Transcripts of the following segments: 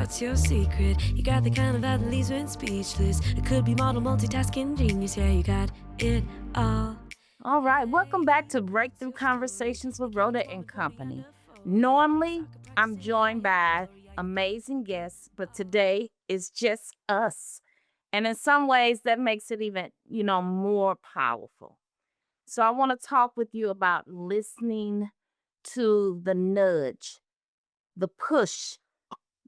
what's your secret? You got the kind of vibe that leaves me speechless. It could be model multitasking genius. Yeah, you got it all. All right, welcome back to Breakthrough Conversations with Rhoda and Company. Normally, I'm joined by amazing guests, but today is just us. And in some ways, that makes it even, more powerful. So I want to talk with you about listening to the nudge, the push,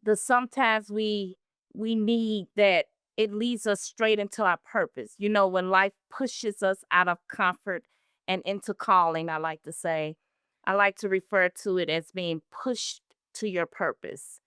the sometimes we need that it leads us straight into our purpose. When life pushes us out of comfort and into calling, I like to refer to it as being pushed to your purpose.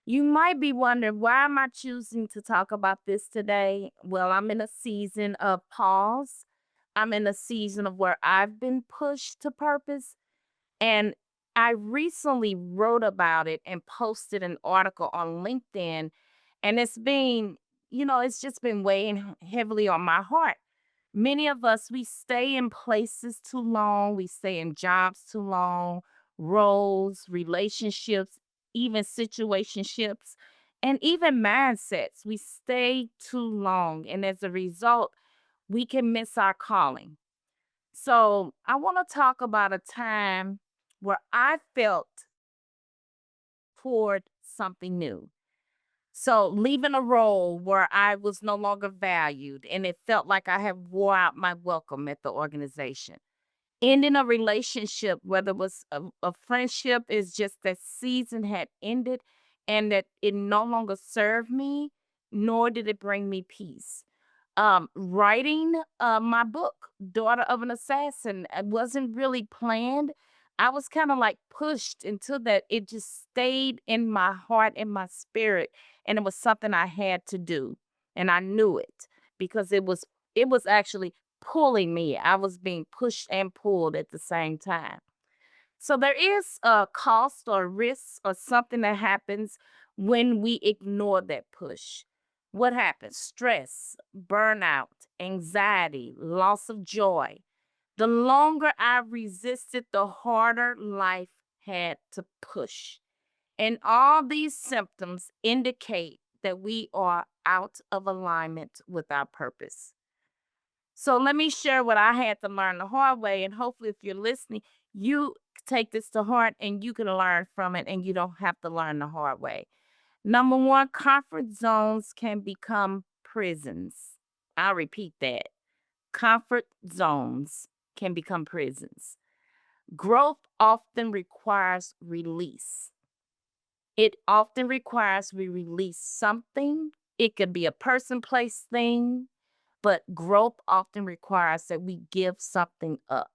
You might be wondering, why am I choosing to talk about this today? Well, I'm in a season of pause. I'm in a season of where I've been pushed to purpose, and I recently wrote about it and posted an article on LinkedIn. And it's just been weighing heavily on my heart. Many of us, we stay in places too long, we stay in jobs too long, roles, relationships, even situationships, and even mindsets. We stay too long. And as a result, we can miss our calling. So I want to talk about a time where I felt toward something new. So leaving a role where I was no longer valued and it felt like I had wore out my welcome at the organization. Ending a relationship, whether it was a friendship, is just that season had ended and that it no longer served me, nor did it bring me peace. Writing my book, Daughter of an Assassin, it wasn't really planned. I was kind of like pushed into that. It just stayed in my heart, in my spirit, and it was something I had to do, and I knew it because it was actually pulling me. I was being pushed and pulled at the same time. So there is a cost or risk or something that happens when we ignore that push. What happens? Stress, burnout, anxiety, loss of joy. The longer I resisted, the harder life had to push. And all these symptoms indicate that we are out of alignment with our purpose. So let me share what I had to learn the hard way. And hopefully, if you're listening, you take this to heart and you can learn from it and you don't have to learn the hard way. Number one, comfort zones can become prisons. I'll repeat that. Comfort zones can become prisons. Growth often requires release. It often requires we release something. It could be a person, place, thing, but growth often requires that we give something up.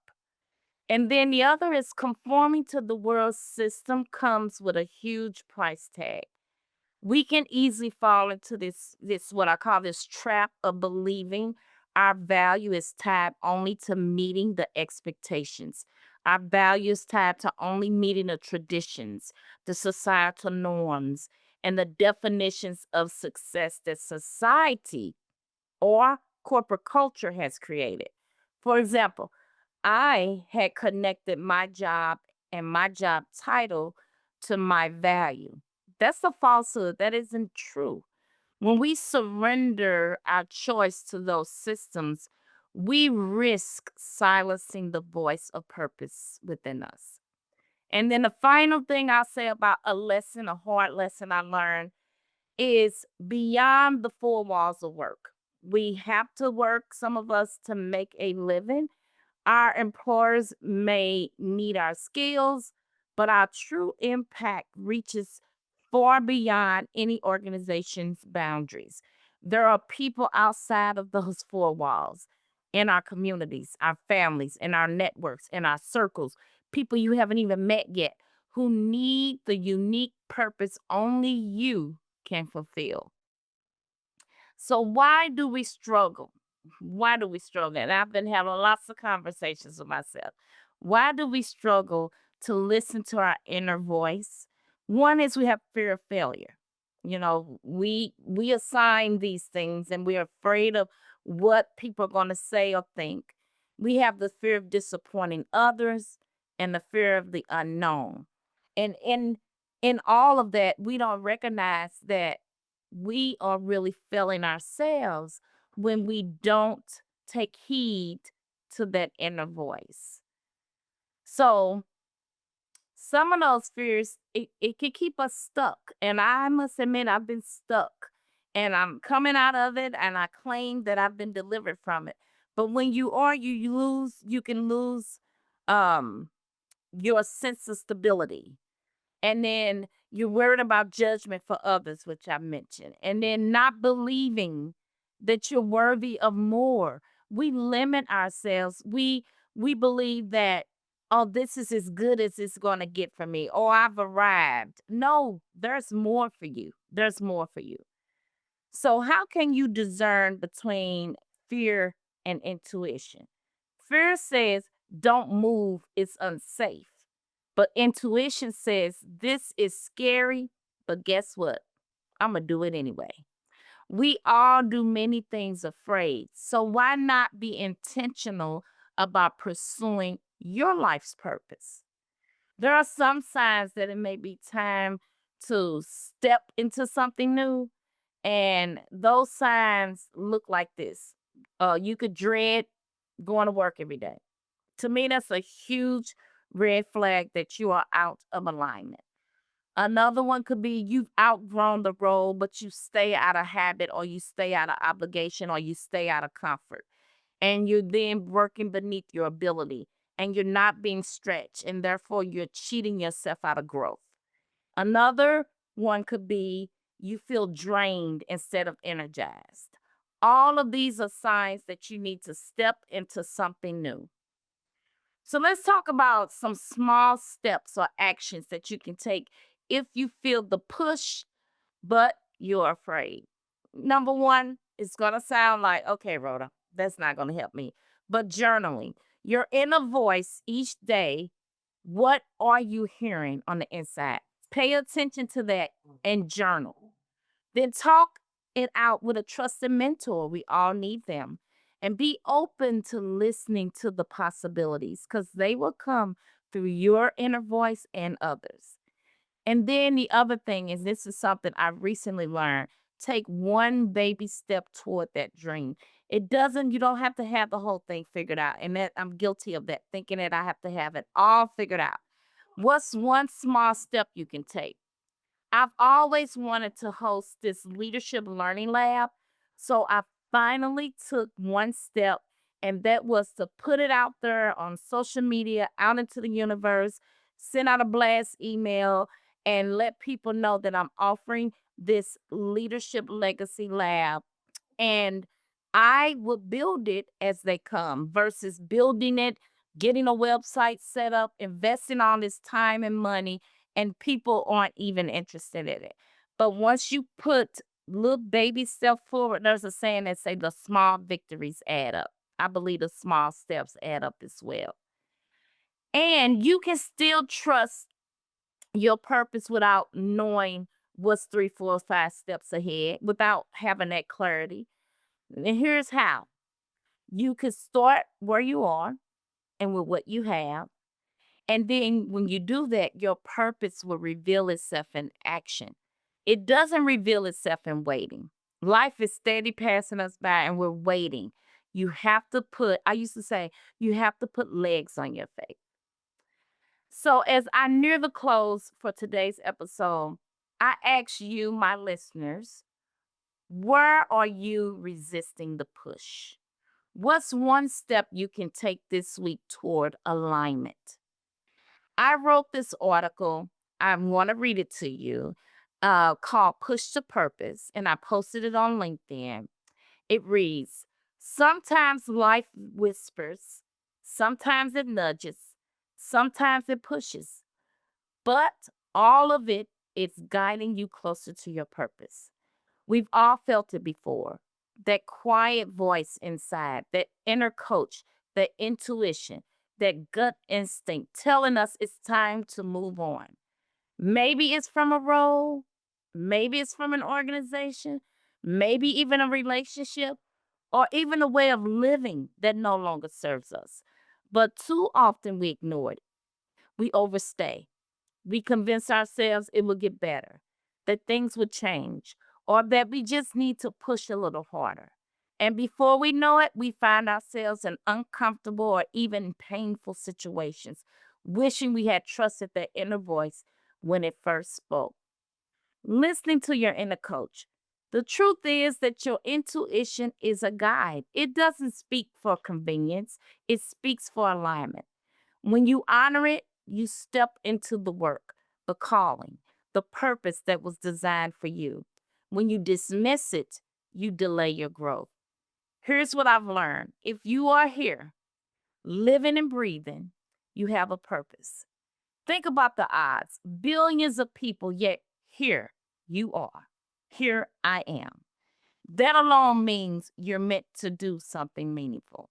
And then the other is conforming to the world system comes with a huge price tag. We can easily fall into this what I call this trap of believing our value is tied only to meeting the expectations. Our value is tied to only meeting the traditions, the societal norms, and the definitions of success that society or corporate culture has created. For example, I had connected my job and my job title to my value. That's a falsehood. That isn't true. When we surrender our choice to those systems, we risk silencing the voice of purpose within us. And then the final thing I'll say about a lesson, a hard lesson I learned, is beyond the four walls of work. We have to work, some of us, to make a living. Our employers may need our skills, but our true impact reaches far beyond any organization's boundaries. There are people outside of those four walls in our communities, our families, in our networks, in our circles, people you haven't even met yet who need the unique purpose only you can fulfill. So why do we struggle? Why do we struggle? And I've been having lots of conversations with myself. Why do we struggle to listen to our inner voice? One is we have fear of failure. We assign these things and we're afraid of what people are going to say or think. We have the fear of disappointing others and the fear of the unknown. And In all of that, we don't recognize that we are really failing ourselves when we don't take heed to that inner voice. So, some of those fears, it can keep us stuck. And I must admit, I've been stuck and I'm coming out of it and I claim that I've been delivered from it. But when you are, you can lose um, your sense of stability. And then you're worried about judgment for others, which I mentioned. And then not believing that you're worthy of more. We limit ourselves. We believe that, oh, this is as good as it's going to get for me. Oh, I've arrived. No, there's more for you. There's more for you. So how can you discern between fear and intuition? Fear says, don't move, it's unsafe. But intuition says, this is scary, but guess what? I'm going to do it anyway. We all do many things afraid. So why not be intentional about pursuing your life's purpose? There are some signs that it may be time to step into something new. And those signs look like this. You could dread going to work every day. To me, that's a huge red flag that you are out of alignment. Another one could be you've outgrown the role, but you stay out of habit or you stay out of obligation or you stay out of comfort. And you're then working beneath your ability and you're not being stretched. And therefore, you're cheating yourself out of growth. Another one could be you feel drained instead of energized. All of these are signs that you need to step into something new. So let's talk about some small steps or actions that you can take if you feel the push, but you're afraid. Number one, it's going to sound like, okay, Rhoda, that's not going to help me. But journaling, your inner voice each day, what are you hearing on the inside? Pay attention to that and journal. Then talk it out with a trusted mentor. We all need them. And be open to listening to the possibilities because they will come through your inner voice and others. And then the other thing is this is something I recently learned. Take one baby step toward that dream. You don't have to have the whole thing figured out. And that I'm guilty of that, thinking that I have to have it all figured out. What's one small step you can take? I've always wanted to host this leadership learning lab. So I finally took one step, and that was to put it out there on social media, out into the universe, send out a blast email, and let people know that I'm offering this leadership legacy lab and I will build it as they come versus building it, getting a website set up, investing all this time and money, and people aren't even interested in it. But once you put little baby step forward, there's a saying that say the small victories add up. I believe the small steps add up as well. And you can still trust your purpose without knowing what's 3, 4, 5 steps ahead, without having that clarity. And here's how. You could start where you are and with what you have. And then when you do that, your purpose will reveal itself in action. It doesn't reveal itself in waiting. Life is steady passing us by and we're waiting. You have to put, I used to say, you have to put legs on your faith. So as I near the close for today's episode, I ask you, my listeners, where are you resisting the push? What's one step you can take this week toward alignment? I wrote this article. I want to read it to you called Push to Purpose, and I posted it on LinkedIn. It reads, sometimes life whispers, sometimes it nudges, sometimes it pushes, but all of it is guiding you closer to your purpose. We've all felt it before. That quiet voice inside, that inner coach, that intuition, that gut instinct telling us it's time to move on. Maybe it's from a role, maybe it's from an organization, maybe even a relationship, or even a way of living that no longer serves us. But too often we ignore it. We overstay. We convince ourselves it will get better, that things would change, or that we just need to push a little harder. And before we know it, we find ourselves in uncomfortable or even painful situations, wishing we had trusted that inner voice when it first spoke. Listening to your inner coach. The truth is that your intuition is a guide. It doesn't speak for convenience, it speaks for alignment. When you honor it, you step into the work, the calling, the purpose that was designed for you. When you dismiss it, you delay your growth. Here's what I've learned: if you are here, living and breathing, you have a purpose. Think about the odds, billions of people, yet here you are. Here I am. That alone means you're meant to do something meaningful.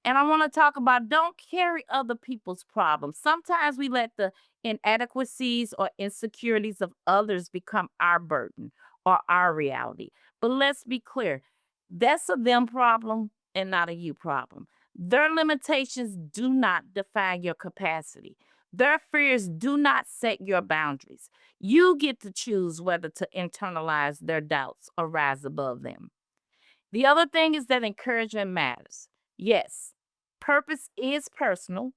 And I want to talk about, don't carry other people's problems. Sometimes we let the inadequacies or insecurities of others become our burden or our reality. But let's be clear, that's a them problem and not a you problem. Their limitations do not define your capacity. Their fears do not set your boundaries. You get to choose whether to internalize their doubts or rise above them. The other thing is that encouragement matters. Yes, purpose is personal,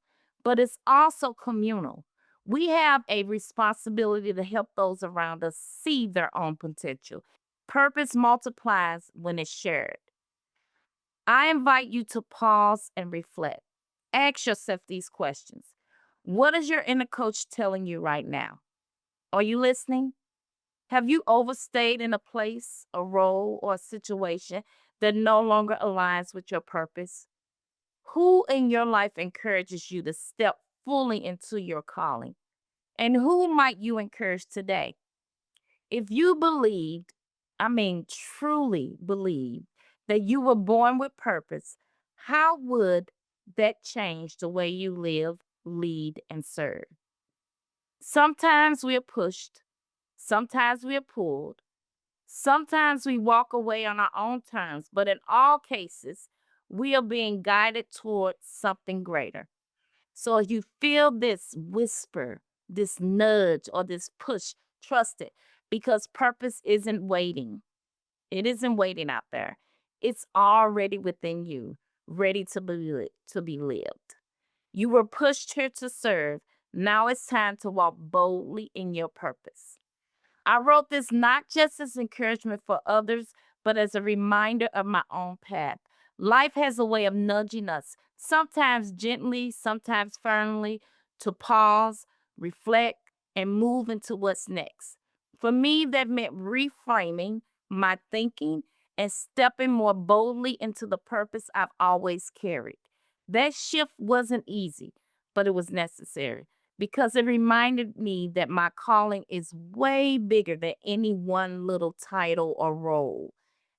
but it's also communal. We have a responsibility to help those around us see their own potential. Purpose multiplies when it's shared. I invite you to pause and reflect. Ask yourself these questions. What is your inner coach telling you right now? Are you listening? Have you overstayed in a place, a role, or a situation that no longer aligns with your purpose? Who in your life encourages you to step fully into your calling? And who might you encourage today? If you believed, I mean, truly believed, that you were born with purpose, how would that change the way you live, lead, and serve? Sometimes we are pushed, sometimes we are pulled, sometimes we walk away on our own terms, but in all cases, we are being guided towards something greater. So if you feel this whisper, this nudge, or this push, trust it, because purpose isn't waiting. It isn't waiting out there. It's already within you, ready to be lived. You were pushed here to serve. Now it's time to walk boldly in your purpose. I wrote this not just as encouragement for others, but as a reminder of my own path. Life has a way of nudging us, sometimes gently, sometimes firmly, to pause, reflect, and move into what's next. For me, that meant reframing my thinking and stepping more boldly into the purpose I've always carried. That shift wasn't easy, but it was necessary because it reminded me that my calling is way bigger than any one little title or role.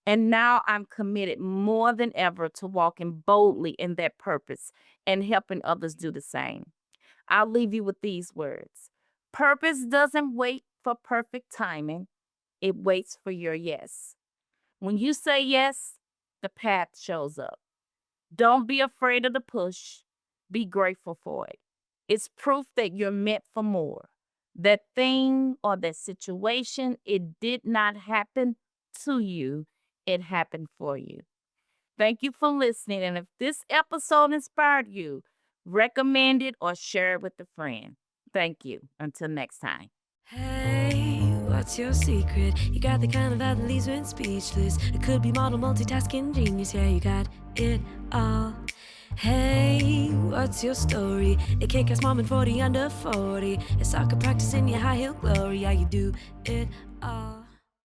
And now I'm committed more than ever to walking boldly in that purpose and helping others do the same. I'll leave you with these words: purpose doesn't wait for perfect timing, it waits for your yes. When you say yes, the path shows up. Don't be afraid of the push. Be grateful for it. It's proof that you're meant for more. That thing or that situation, it did not happen to you, it happened for you. Thank you for listening. And if this episode inspired you, recommend it or share it with a friend. Thank you. Until next time. Hey, what's your secret? You got the kind of vibe that leaves me speechless. It could be model multitasking genius. Yeah, you got it all. Hey, what's your story? A kick-ass mom and 40 under 40. A soccer practice in your high heel glory. Yeah, you do it all.